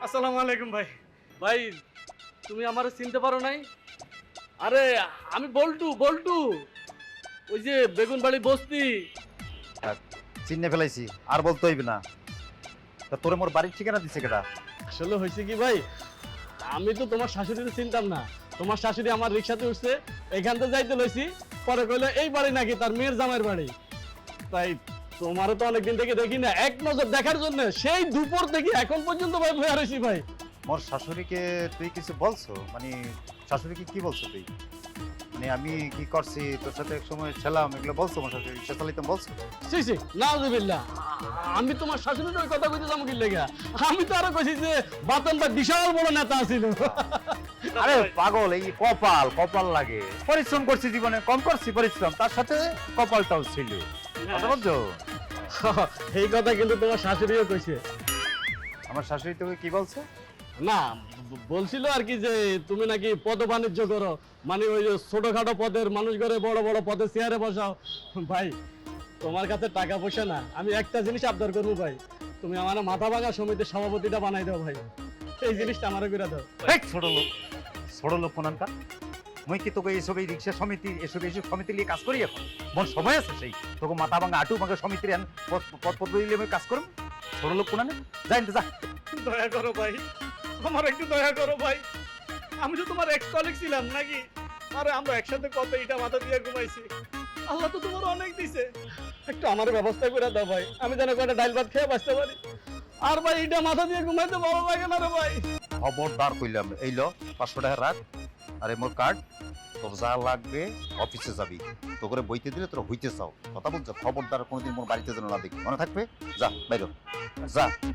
আসসালামু আলাইকুম ভাই। ভাই তুমি আমারে চিনতে পারো নাই? আরে আমি বল্টু বল্টু, ওই যে বেগুনবাড়ি বস্তি। থাক, চিনে ফেলাইছি আর বলতে হইবে না। তা তোরে মোর বাড়ির ঠিকানা দিছে কেডা? আসলে হয়েছে কি ভাই, আমি তো তোমার শাশুড়িকে চিনতাম না। তোমার শাশুড়ি আমার রিক্সাতে উঠছে, এখান থেকে যাইতে লইছি, পরে কইলো এই বাড়ি নাকি তার মেয়ের জামাইয়ের বাড়ি। তাই তোমারও তো অনেকদিন থেকে দেখি না, এক নজর দেখার জন্য সেই দুপুর থেকে এখন পর্যন্ত ভাই বয়ে রয়েছি ভাই। মোর শাশুড়িকে তুই কিছু বলছো? মানে শাশুড়িকে কি বলছো তুই? মানে আমি কি করছি তোর সাথে এক সময় ছিলাম এগুলো বলছো? মোর শাশুড়ি রিক্সা চালাইতাম বলছো? সি সি নাউজুবিল্লাহ, আমি তোমার শাশুড়ির ওই কথা কইতে যাবো কি লেগা? আমি তো আরো কইছি যে বাতন ভাই বিশাল বড় নেতা ছিল। আরে পাগল, এই কপাল কপাল লাগে। পরিশ্রম করছি জীবনে, কম করছি পরিশ্রম, তার সাথে কপালটাও ছিল। কথা বলছো? এই কথা কিন্তু তোমার শাশুড়িও কইছে। আমার শাশুড়ি তোকে কি বলছে? না, বলছিল আর কি যে তুমি নাকি পদ বাণিজ্য করো, মানে ওই যে ছোটখাটো পদের মানুষ করে বড় বড় পদে চেয়ারে বসাও। ভাই তোমার কাছে টাকা পয়সা না, আমি একটা জিনিস আবদার করবো ভাই, তুমি আমার মাথা ভাঙা সমিতির সভাপতিটা বানাই দাও ভাই, এই জিনিসটা আমারও করে দাও। এই ছোট লোক, ছোট লোক কোনানকা। মুই কি তোকে এইসব এই রিক্সা সমিতি এসব এইসব সমিতি নিয়ে কাজ করি এখন? মোর সময় আছে সেই তোকে মাথা ভাঙা আটু ভাঙা সমিতির পদ পদবি আমি কাজ করব? ছোট লোক কোনানে জানতে যা। দয়া করো ভাই, আমার একটু দয়া করো ভাই, আমি তো তোমার এক্স কলিগ ছিলাম নাকি? আরে আমরা একসাথে কত ইটা মাথা দিয়ে ঘুমাইছি, আল্লাহ তো তোমার অনেক দিছে, একটু আমার ব্যবস্থা করে দাও ভাই, আমি যেন কয়টা ডাল ভাত খেয়ে বাঁচতে পারি। আর ভাই ইটা মাথা দিয়ে ঘুমাইতে ভালো লাগে না রে ভাই। খবরদার কইলাম, এই ল 500 টাকা রাখ, আরে মোর কার্ড, তোর যা লাগবে অফিসে যাবি, তো করে বইতে দিলে তোর হইতে চাও কথা বলছো। খবরদার কোনোদিন মোর বাড়িতে যেন না দেখি, মনে থাকবে। যা বাইর হ, যা।